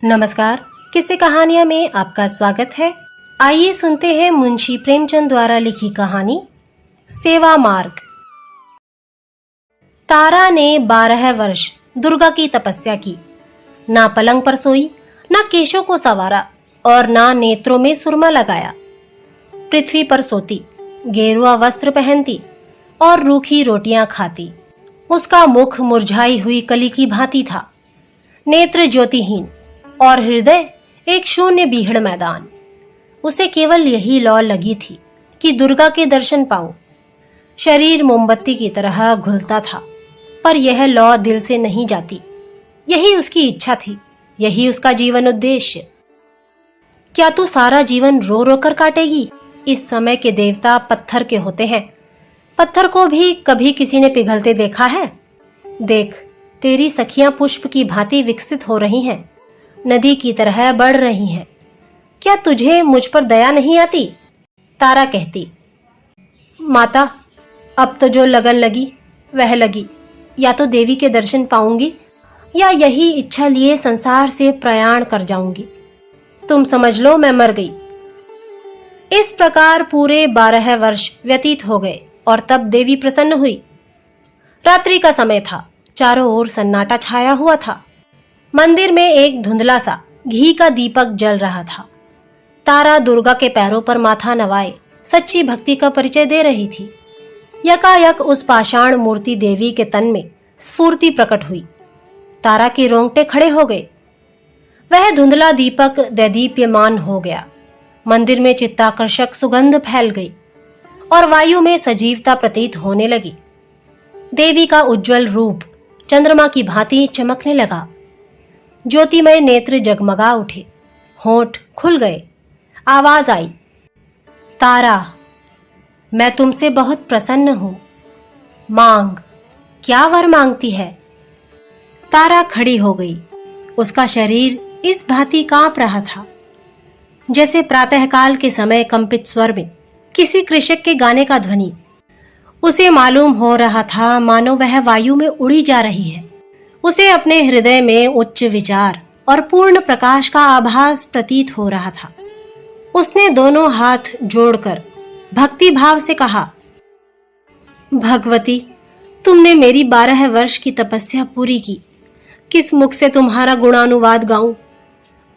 नमस्कार। किस्से कहानियां में आपका स्वागत है। आइए सुनते हैं मुंशी प्रेमचंद द्वारा लिखी कहानी सेवा मार्ग। तारा ने 12 वर्ष दुर्गा की तपस्या की। ना पलंग पर सोई, ना केशों को संवारा और ना नेत्रों में सुरमा लगाया। पृथ्वी पर सोती, गेरुआ वस्त्र पहनती और रूखी रोटियां खाती। उसका मुख मुरझाई हुई कली की भांति था, नेत्र ज्योतिहीन और हृदय एक शून्य बीहड़ मैदान। उसे केवल यही लौ लगी थी कि दुर्गा के दर्शन पाऊं। शरीर मोमबत्ती की तरह घुलता था, पर यह लौ दिल से नहीं जाती। यही उसकी इच्छा थी, यही उसका जीवन उद्देश्य। क्या तू सारा जीवन रो रो कर काटेगी? इस समय के देवता पत्थर के होते हैं। पत्थर को भी कभी किसी ने पिघलते देखा है? देख, तेरी सखियां पुष्प की भांति विकसित हो रही हैं, नदी की तरह बढ़ रही हैं। क्या तुझे मुझ पर दया नहीं आती? तारा कहती, माता, अब तो जो लगन लगी वह लगी। या तो देवी के दर्शन पाऊंगी या यही इच्छा लिए संसार से प्रयाण कर जाऊंगी। तुम समझ लो, मैं मर गई। इस प्रकार पूरे 12 वर्ष व्यतीत हो गए और तब देवी प्रसन्न हुई। रात्रि का समय था, चारों ओर सन्नाटा छाया हुआ था। मंदिर में एक धुंधला सा घी का दीपक जल रहा था। तारा दुर्गा के पैरों पर माथा नवाए सच्ची भक्ति का परिचय दे रही थी। यकायक उस पाषाण मूर्ति देवी के तन में स्फूर्ति प्रकट हुई। तारा के रोंगटे खड़े हो गए। वह धुंधला दीपक दैदीप्यमान हो गया। मंदिर में चित्ताकर्षक सुगंध फैल गई और वायु में सजीवता प्रतीत होने लगी। देवी का उज्जवल रूप चंद्रमा की भांति चमकने लगा। ज्योतिमय नेत्र जगमगा उठे, होंठ खुल गए। आवाज आई, तारा, मैं तुमसे बहुत प्रसन्न हूं। मांग, क्या वर मांगती है? तारा खड़ी हो गई। उसका शरीर इस भांति कांप रहा था जैसे प्रातःकाल के समय कंपित स्वर में किसी कृषक के गाने का ध्वनि। उसे मालूम हो रहा था मानो वह वायु में उड़ी जा रही है। उसे अपने हृदय में उच्च विचार और पूर्ण प्रकाश का आभास प्रतीत हो रहा था। उसने दोनों हाथ जोड़कर भक्ति भाव से कहा, भगवती, तुमने मेरी 12 वर्ष की तपस्या पूरी की। किस मुख से तुम्हारा गुणानुवाद गाऊं?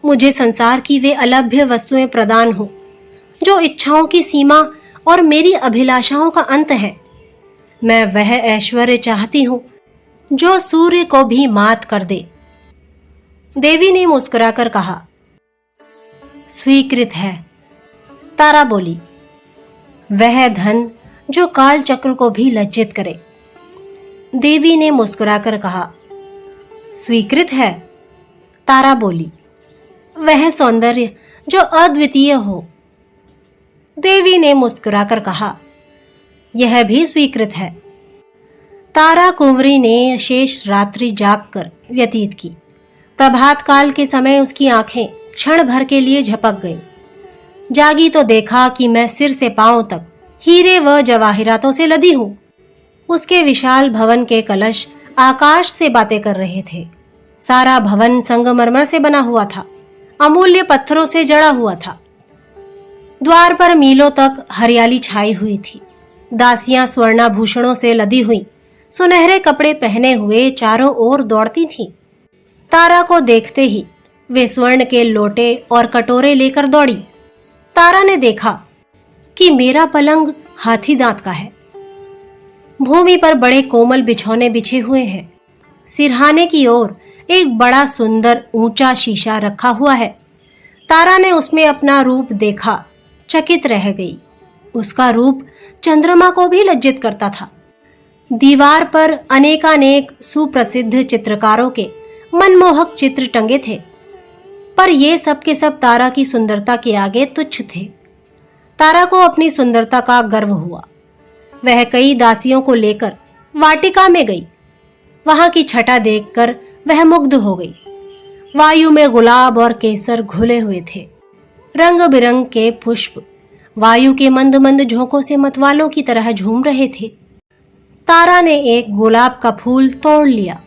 मुझे संसार की वे अलभ्य वस्तुएं प्रदान हो जो इच्छाओं की सीमा और मेरी अभिलाषाओं का अंत है। मैं वह ऐश्वर्य चाहती हूं जो सूर्य को भी मात कर दे। देवी ने मुस्कुराकर कहा, स्वीकृत है। तारा बोली, वह धन जो काल चक्र को भी लज्जित करे। देवी ने मुस्कुराकर कहा, स्वीकृत है। तारा बोली, वह सौंदर्य जो अद्वितीय हो। देवी ने मुस्कुराकर कहा, यह भी स्वीकृत है। तारा कुंवरी ने शेष रात्रि जागकर व्यतीत की। प्रभात काल के समय उसकी आंखें क्षण भर के लिए झपक गईं। जागी तो देखा कि मैं सिर से पांव तक हीरे व जवाहिरातों से लदी हूं। उसके विशाल भवन के कलश आकाश से बातें कर रहे थे। सारा भवन संगमरमर से बना हुआ था, अमूल्य पत्थरों से जड़ा हुआ था। द्वार पर मीलों तक हरियाली छाई हुई थी। दासियां स्वर्णाभूषणों से लदी हुई सुनहरे कपड़े पहने हुए चारों ओर दौड़ती थीं। तारा को देखते ही वे स्वर्ण के लोटे और कटोरे लेकर दौड़ी। तारा ने देखा कि मेरा पलंग हाथी दांत का है। भूमि पर बड़े कोमल बिछौने बिछे हुए हैं। सिरहाने की ओर एक बड़ा सुंदर ऊंचा शीशा रखा हुआ है। तारा ने उसमें अपना रूप देखा, चकित रह गई। उसका रूप चंद्रमा को भी लज्जित करता था। दीवार पर अनेकानेक सुप्रसिद्ध चित्रकारों के मनमोहक चित्र टंगे थे, पर ये सब के सब तारा की सुंदरता के आगे तुच्छ थे। तारा को अपनी सुंदरता का गर्व हुआ। वह कई दासियों को लेकर वाटिका में गई। वहां की छटा देखकर वह मुग्ध हो गई। वायु में गुलाब और केसर घुले हुए थे। रंग बिरंग के पुष्प वायु के मंद मंद झोंकों से मतवालों की तरह झूम रहे थे। तारा ने एक गुलाब का फूल तोड़ लिया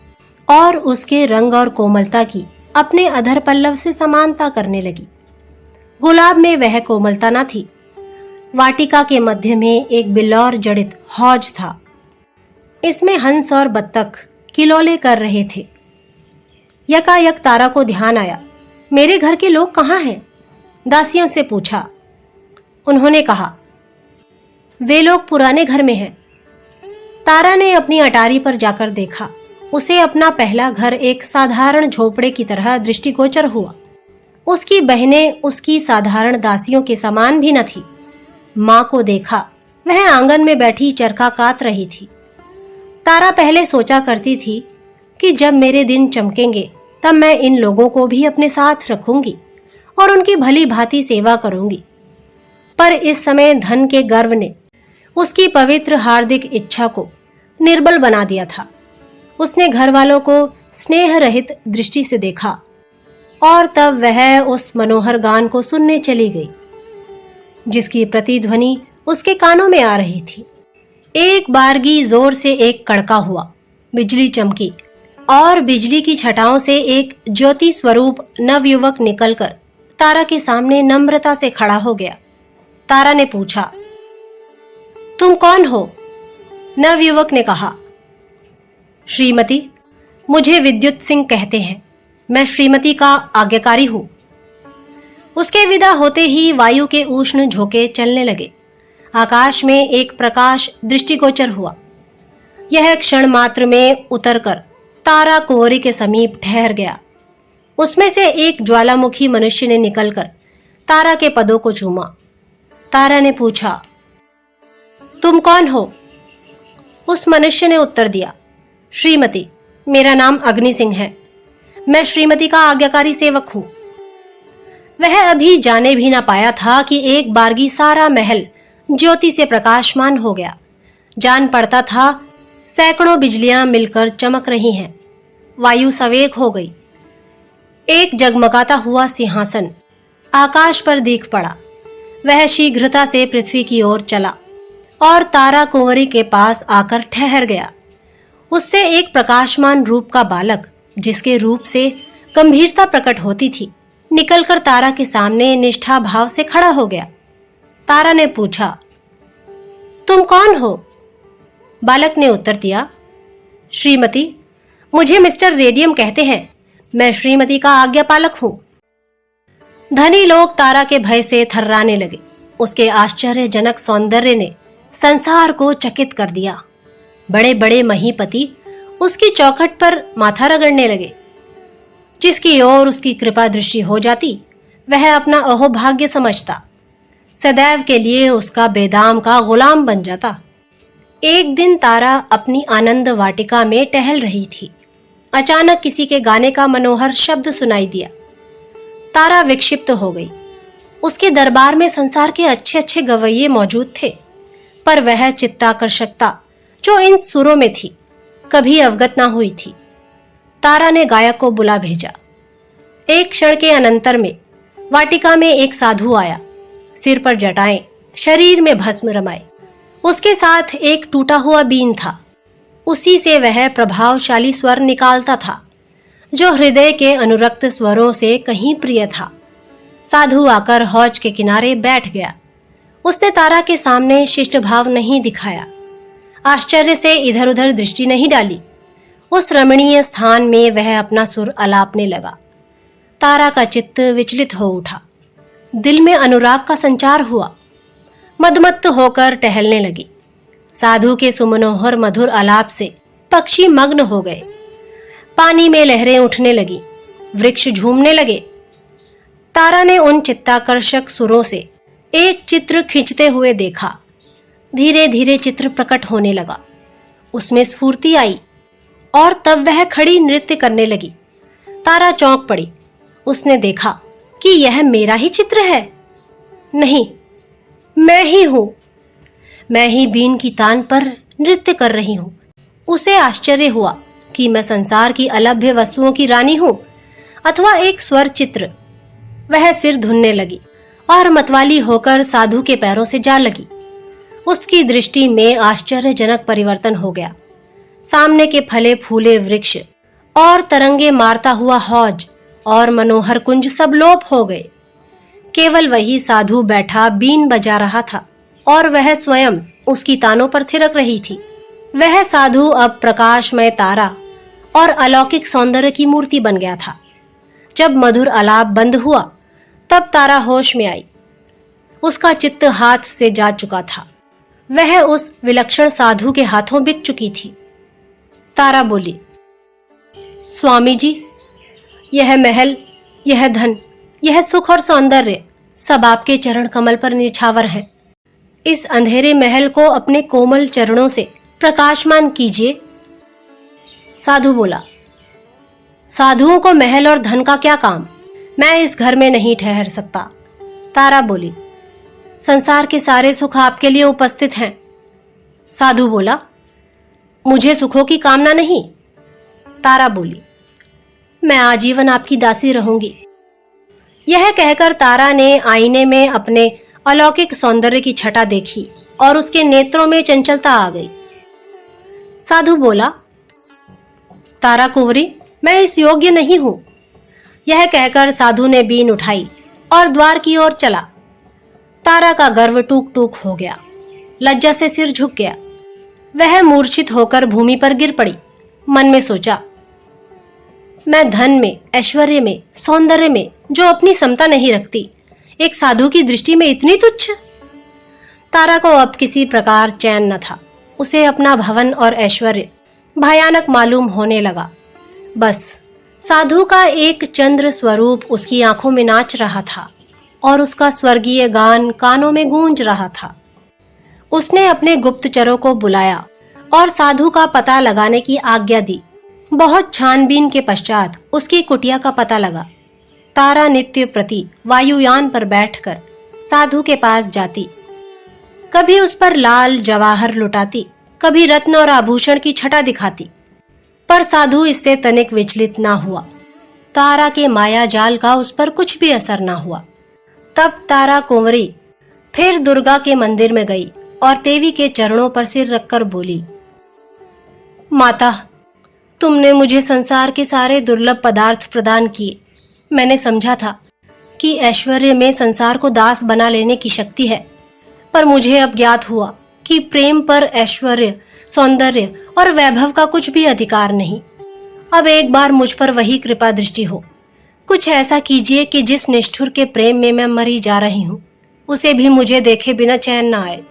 और उसके रंग और कोमलता की अपने अधर पल्लव से समानता करने लगी। गुलाब में वह कोमलता न थी। वाटिका के मध्य में एक बिल्लौर जड़ित हौज था। इसमें हंस और बत्तख किलोले कर रहे थे। यकायक तारा को ध्यान आया, मेरे घर के लोग कहाँ हैं? दासियों से पूछा। उन्होंने कहा, वे लोग पुराने घर में हैं। तारा ने अपनी अटारी पर जाकर देखा। उसे अपना पहला घर एक साधारण झोपड़े की तरह दृष्टिगोचर हुआ। उसकी बहनें उसकी साधारण दासियों के समान भी न थी। माँ को देखा, वह आंगन में बैठी चरखा कात रही थी। तारा पहले सोचा करती थी कि जब मेरे दिन चमकेंगे तब मैं इन लोगों को भी अपने साथ रखूंगी और उनकी भली भांति सेवा करूंगी। पर इस समय धन के गर्व ने उसकी पवित्र हार्दिक इच्छा को निर्बल बना दिया था। उसने घर वालों को स्नेह रहित दृष्टि से देखा और तब वह उस मनोहर गान को सुनने चली गई जिसकी प्रतिध्वनि उसके कानों में आ रही थी। एक बारगी जोर से एक कड़का हुआ, बिजली चमकी और बिजली की छटाओं से एक ज्योति स्वरूप नवयुवक निकलकर तारा के सामने नम्रता से खड़ा हो गया। तारा ने पूछा, तुम कौन हो? नवयुवक ने कहा, श्रीमती, मुझे विद्युत सिंह कहते हैं। मैं श्रीमती का आज्ञाकारी हूं। उसके विदा होते ही वायु के उष्ण झोंके चलने लगे। आकाश में एक प्रकाश दृष्टिगोचर हुआ। यह क्षण मात्र में उतरकर तारा कुंवरी के समीप ठहर गया। उसमें से एक ज्वालामुखी मनुष्य ने निकलकर तारा के पदों को चूमा। तारा ने पूछा, तुम कौन हो? उस मनुष्य ने उत्तर दिया, श्रीमती, मेरा नाम अग्नि सिंह है। मैं श्रीमती का आज्ञाकारी सेवक हूं। वह अभी जाने भी ना पाया था कि एक बारगी सारा महल ज्योति से प्रकाशमान हो गया। जान पड़ता था सैकड़ों बिजलियां मिलकर चमक रही हैं। वायु सवेग हो गई। एक जगमगाता हुआ सिंहासन आकाश पर दिख पड़ा। वह शीघ्रता से पृथ्वी की ओर चला और तारा कुंवरी के पास आकर ठहर गया। उससे एक प्रकाशमान रूप का बालक, जिसके रूप से गंभीरता प्रकट होती थी, निकलकर तारा के सामने निष्ठा भाव से खड़ा हो गया। तारा ने पूछा, तुम कौन हो? बालक ने उत्तर दिया, श्रीमती, मुझे मिस्टर रेडियम कहते हैं। मैं श्रीमती का आज्ञापालक हूं। धनी लोग तारा के भय से थर्राने लगे। उसके आश्चर्यजनक सौंदर्य ने संसार को चकित कर दिया। बड़े बड़े महीपति उसकी चौखट पर माथा रगड़ने लगे। जिसकी ओर उसकी कृपा दृष्टि हो जाती वह अपना अहोभाग्य समझता, सदैव के लिए उसका बेदाम का गुलाम बन जाता। एक दिन तारा अपनी आनंद वाटिका में टहल रही थी। अचानक किसी के गाने का मनोहर शब्द सुनाई दिया। तारा विक्षिप्त हो गई। उसके दरबार में संसार के अच्छे अच्छे गवैये मौजूद थे, पर वह चित्ताकर्षकता जो इन सुरों में थी कभी अवगत ना हुई थी। तारा ने गायक को बुला भेजा। एक क्षण के अनंतर में वाटिका में एक साधु आया। सिर पर जटाएं, शरीर में भस्म रमाए। उसके साथ एक टूटा हुआ बीन था। उसी से वह प्रभावशाली स्वर निकालता था जो हृदय के अनुरक्त स्वरों से कहीं प्रिय था। साधु आकर हौज के किनारे बैठ गया। उसने तारा के सामने शिष्ट भाव नहीं दिखाया। आश्चर्य से इधर उधर दृष्टि नहीं डाली। उस रमणीय स्थान में वह अपना सुर अलापने लगा। तारा का चित्त विचलित हो उठा। दिल में अनुराग का संचार हुआ। मदमत्त होकर टहलने लगी। साधु के सुमनोहर मधुर आलाप से पक्षी मग्न हो गए। पानी में लहरें उठने लगी, वृक्ष झूमने लगे। तारा ने उन चित्ताकर्षक सुरों से एक चित्र खींचते हुए देखा। धीरे धीरे चित्र प्रकट होने लगा। उसमें स्फूर्ति आई और तब वह खड़ी नृत्य करने लगी। तारा चौंक पड़ी। उसने देखा कि यह मेरा ही चित्र है। नहीं, मैं ही हूं। मैं ही बीन की तान पर नृत्य कर रही हूं। उसे आश्चर्य हुआ कि मैं संसार की अलभ्य वस्तुओं की रानी हूं अथवा एक स्वर चित्र। वह सिर धुनने लगी और मतवाली होकर साधु के पैरों से जा लगी। उसकी दृष्टि में आश्चर्यजनक परिवर्तन हो गया। सामने के फले फूले वृक्ष और तरंगे मारता हुआ हौज और मनोहर कुंज सब लोप हो गए। केवल वही साधु बैठा बीन बजा रहा था और वह स्वयं उसकी तानों पर थिरक रही थी। वह साधु अब प्रकाशमय तारा और अलौकिक सौंदर्य की मूर्ति बन गया था। जब मधुर आलाप बंद हुआ तब तारा होश में आई। उसका चित्त हाथ से जा चुका था। वह उस विलक्षण साधु के हाथों बिक चुकी थी। तारा बोली, स्वामी जी, यह महल, यह धन, यह सुख और सौंदर्य सब आपके चरण कमल पर निछावर है। इस अंधेरे महल को अपने कोमल चरणों से प्रकाशमान कीजिए। साधु बोला, साधुओं को महल और धन का क्या काम? मैं इस घर में नहीं ठहर सकता। तारा बोली, संसार के सारे सुख आपके लिए उपस्थित हैं। साधु बोला, मुझे सुखों की कामना नहीं। तारा बोली, मैं आजीवन आपकी दासी रहूंगी। यह कहकर तारा ने आईने में अपने अलौकिक सौंदर्य की छटा देखी और उसके नेत्रों में चंचलता आ गई। साधु बोला, तारा कुंवरी, मैं इस योग्य नहीं हूं। यह कहकर साधु ने बीन उठाई और द्वार की ओर चला। तारा का गर्व टूक टूक हो गया, लज्जा से सिर झुक गया। वह मूर्छित होकर भूमि पर गिर पड़ी। मन में सोचा, मैं धन में, ऐश्वर्य में, सौंदर्य में जो अपनी समता नहीं रखती, एक साधु की दृष्टि में इतनी तुच्छ। तारा को अब किसी प्रकार चैन न था। उसे अपना भवन और ऐश्वर्य भयानक मालूम होने लगा। बस साधु का एक चंद्र स्वरूप उसकी आंखों में नाच रहा था और उसका स्वर्गीय गान कानों में गूंज रहा था। उसने अपने गुप्तचरों को बुलाया और साधु का पता लगाने की आज्ञा दी। बहुत छानबीन के पश्चात उसकी कुटिया का पता लगा। तारा नित्य प्रति वायुयान पर बैठकर साधु के पास जाती। कभी उस पर लाल जवाहर लुटाती, कभी रत्न और आभूषण की छटा दिखाती, पर साधु इससे तनिक विचलित ना हुआ। तारा के माया जाल का उस पर कुछ भी असर ना हुआ। तब तारा कुंवरी फिर दुर्गा के मंदिर में गई और देवी के चरणों पर सिर रखकर बोली, माता, तुमने मुझे संसार के सारे दुर्लभ पदार्थ प्रदान किए। मैंने समझा था कि ऐश्वर्य में संसार को दास बना लेने की शक्ति है, पर मुझे अब ज्ञात हुआ कि प्रेम पर ऐश्वर्य, सौंदर्य और वैभव का कुछ भी अधिकार नहीं। अब एक बार मुझ पर वही कृपा दृष्टि हो। कुछ ऐसा कीजिए कि जिस निष्ठुर के प्रेम में मैं मरी जा रही हूँ, उसे भी मुझे देखे बिना चैन न आए।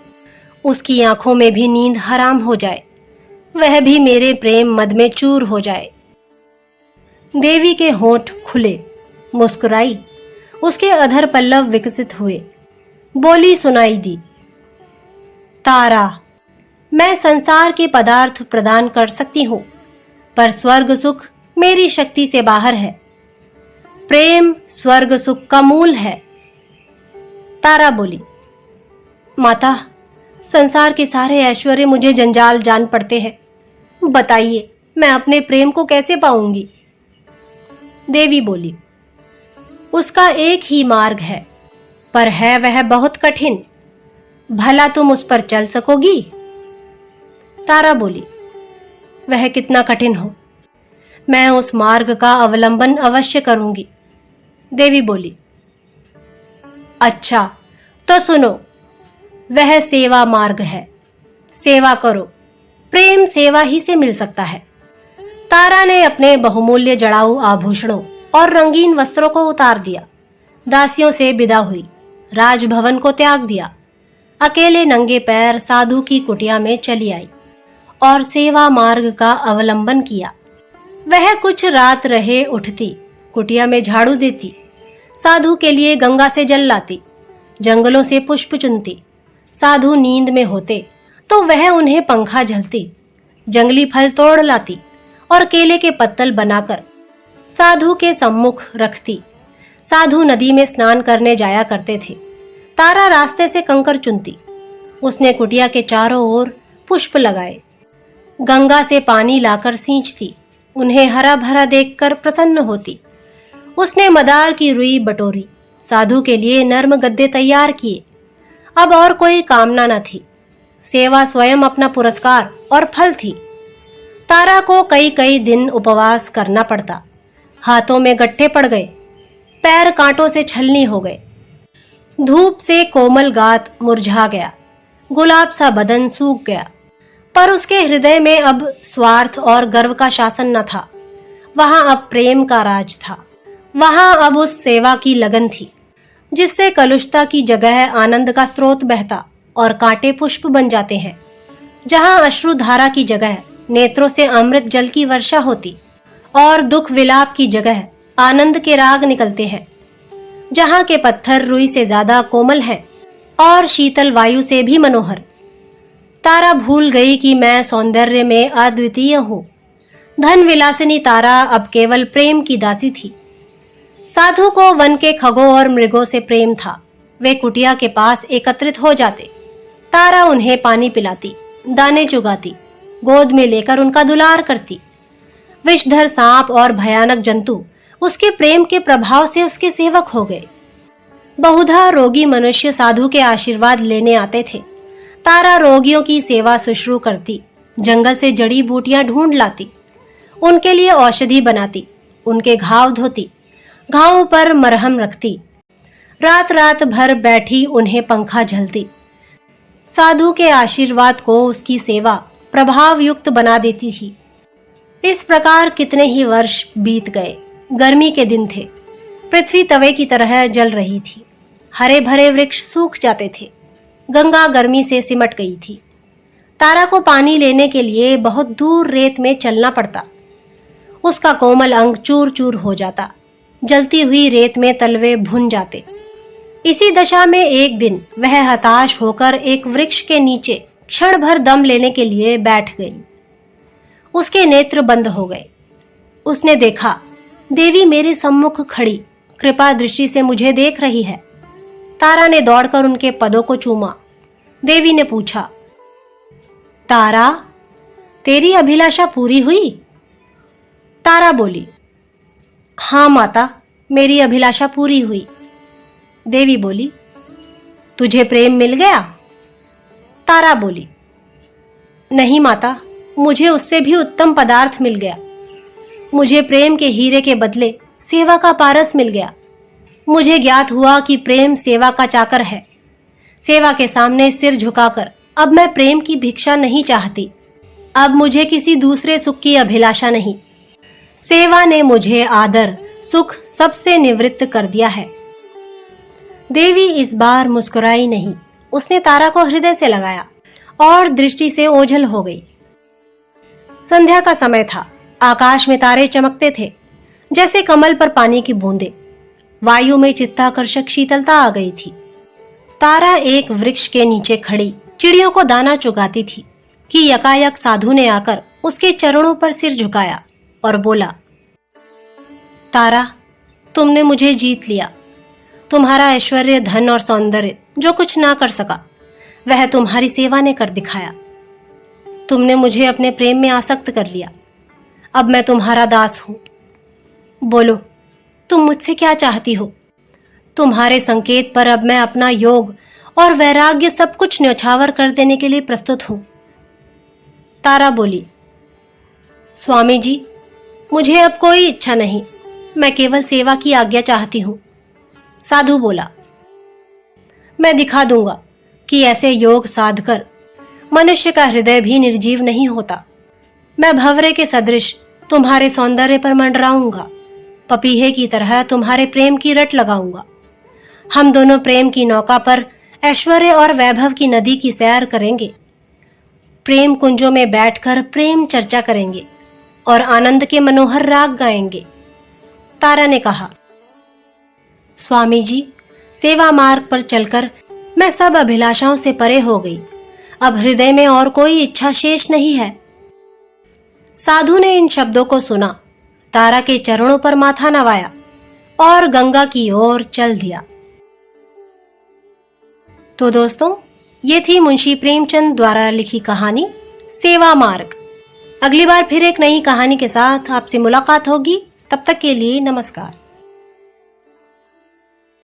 उसकी आंखों में भी नींद हराम हो जाए, वह भी मेरे प्रेम मद में चूर हो जाए। देवी के होंठ खुले, मुस्कुराई, उसके अधर पल्लव विकसित हुए, बोली सुनाई दी, तारा, मैं संसार के पदार्थ प्रदान कर सकती हूँ, पर स्वर्ग सुख मेरी शक्ति से बाहर है। प्रेम स्वर्ग सुख का मूल है। तारा बोली, माता, संसार के सारे ऐश्वर्य मुझे जंजाल जान पड़ते हैं। बताइए, मैं अपने प्रेम को कैसे पाऊंगी? देवी बोली, उसका एक ही मार्ग है, पर है वह बहुत कठिन। भला तुम उस पर चल सकोगी? तारा बोली, वह कितना कठिन हो, मैं उस मार्ग का अवलंबन अवश्य करूंगी। देवी बोली, अच्छा तो सुनो, वह सेवा मार्ग है। सेवा करो, प्रेम सेवा ही से मिल सकता है। तारा ने अपने बहुमूल्य जड़ाऊ आभूषणों और रंगीन वस्त्रों को उतार दिया, दासियों से विदा हुई, राजभवन को त्याग दिया, अकेले नंगे पैर साधु की कुटिया में चली आई और सेवा मार्ग का अवलंबन किया। वह कुछ रात रहे उठती, कुटिया में झाड़ू देती, साधु के लिए गंगा से जल लाती, जंगलों से पुष्प चुनती। साधु नींद में होते तो वह उन्हें पंखा झलती, जंगली फल तोड़ लाती और केले के पत्तल बनाकर साधु के सम्मुख रखती। साधु नदी में स्नान करने जाया करते थे। तारा रास्ते से कंकर चुनती। उसने कुटिया के चारों ओर पुष्प लगाए, गंगा से पानी लाकर सींचती, उन्हें हरा भरा देखकर प्रसन्न होती। उसने मदार की रुई बटोरी, साधु के लिए नर्म गद्दे तैयार किए। अब और कोई कामना न थी। सेवा स्वयं अपना पुरस्कार और फल थी। तारा को कई कई दिन उपवास करना पड़ता, हाथों में गट्ठे पड़ गए, पैर कांटों से छलनी हो गए। धूप से कोमल गात मुरझा गया, गुलाब सा बदन सूख गया। पर उसके हृदय में अब स्वार्थ और गर्व का शासन न था। वहां अब प्रेम का राज था। वहां अब उस सेवा की लगन थी जिससे कलुषता की जगह आनंद का स्रोत बहता और कांटे पुष्प बन जाते हैं। जहां अश्रुधारा की जगह नेत्रों से अमृत जल की वर्षा होती और दुख विलाप की जगह आनंद के राग निकलते हैं। जहां के पत्थर रुई से ज्यादा कोमल हैं और शीतल वायु से भी मनोहर। तारा भूल गई कि मैं सौंदर्य में अद्वितीय हूँ। धन विलासिनी तारा अब केवल प्रेम की दासी थी। साधु को वन के खगों और मृगों से प्रेम था। वे कुटिया के पास एकत्रित हो जाते। तारा उन्हें पानी पिलाती, दाने चुगाती, गोद में लेकर उनका दुलार करती। विषधर सांप और भयानक जंतु उसके प्रेम के प्रभाव से उसके सेवक हो गए। बहुधा रोगी मनुष्य साधु के आशीर्वाद लेने आते थे। तारा रोगियों की सेवा शुश्रू करती, जंगल से जड़ी बूटियां ढूंढ लाती, उनके लिए औषधि बनाती, उनके घाव धोती, घावों पर मरहम रखती, रात रात भर बैठी उन्हें पंखा झलती। साधु के आशीर्वाद को उसकी सेवा प्रभाव युक्त बना देती थी। इस प्रकार कितने ही वर्ष बीत गए। गर्मी के दिन थे। पृथ्वी तवे की तरह जल रही थी। हरे भरे वृक्ष सूख जाते थे। गंगा गर्मी से सिमट गई थी। तारा को पानी लेने के लिए बहुत दूर रेत में चलना पड़ता। उसका कोमल अंग चूर चूर हो जाता। जलती हुई रेत में तलवे भुन जाते। इसी दशा में एक दिन वह हताश होकर एक वृक्ष के नीचे क्षण भर दम लेने के लिए बैठ गई। उसके नेत्र बंद हो गए। उसने देखा, देवी मेरे सम्मुख खड़ी कृपा दृष्टि से मुझे देख रही है। तारा ने दौड़कर उनके पदों को चूमा। देवी ने पूछा, तारा, तेरी अभिलाषा पूरी हुई? तारा बोली, हाँ माता, मेरी अभिलाषा पूरी हुई। देवी बोली, तुझे प्रेम मिल गया? तारा बोली, नहीं माता, मुझे उससे भी उत्तम पदार्थ मिल गया। मुझे प्रेम के हीरे के बदले सेवा का पारस मिल गया। मुझे ज्ञात हुआ कि प्रेम सेवा का चाकर है। सेवा के सामने सिर झुकाकर अब मैं प्रेम की भिक्षा नहीं चाहती। अब मुझे किसी दूसरे सुख की अभिलाषा नहीं। सेवा ने मुझे आदर सुख सबसे निवृत्त कर दिया है। देवी इस बार मुस्कुराई नहीं। उसने तारा को हृदय से लगाया और दृष्टि से ओझल हो गई। संध्या का समय था। आकाश में तारे चमकते थे जैसे कमल पर पानी की बूंदें। वायु में चित्ताकर्षक शीतलता आ गई थी। तारा एक वृक्ष के नीचे खड़ी चिड़ियों को दाना चुगाती थी कि यकायक साधु ने आकर उसके चरणों पर सिर झुकाया और बोला, तारा, तुमने मुझे जीत लिया। तुम्हारा ऐश्वर्य, धन और सौंदर्य जो कुछ ना कर सका, वह तुम्हारी सेवा ने कर दिखाया। तुमने मुझे अपने प्रेम में आसक्त कर लिया। अब मैं तुम्हारा दास हूं। बोलो, तुम मुझसे क्या चाहती हो? तुम्हारे संकेत पर अब मैं अपना योग और वैराग्य सब कुछ न्यौछावर कर देने के लिए प्रस्तुत हूं। तारा बोली, स्वामी जी, मुझे अब कोई इच्छा नहीं। मैं केवल सेवा की आज्ञा चाहती हूं। साधु बोला, मैं दिखा दूंगा कि ऐसे योग साध कर मनुष्य का हृदय भी निर्जीव नहीं होता। मैं भंवरे के सदृश तुम्हारे सौंदर्य पर मंडराऊंगा। पपीहे की तरह तुम्हारे प्रेम की रट लगाऊंगा। हम दोनों प्रेम की नौका पर ऐश्वर्य और वैभव की नदी की सैर करेंगे। प्रेम कुंजों में बैठकर प्रेम चर्चा करेंगे और आनंद के मनोहर राग गाएंगे। तारा ने कहा, स्वामी जी, सेवा मार्ग पर चलकर मैं सब अभिलाषाओं से परे हो गई। अब हृदय में और कोई इच्छा शेष नहीं है। साधु ने इन शब्दों को सुना, तारा के चरणों पर माथा नवाया और गंगा की ओर चल दिया। तो दोस्तों, ये थी मुंशी प्रेमचंद द्वारा लिखी कहानी सेवा मार्ग। अगली बार फिर एक नई कहानी के साथ आपसे मुलाकात होगी। तब तक के लिए नमस्कार।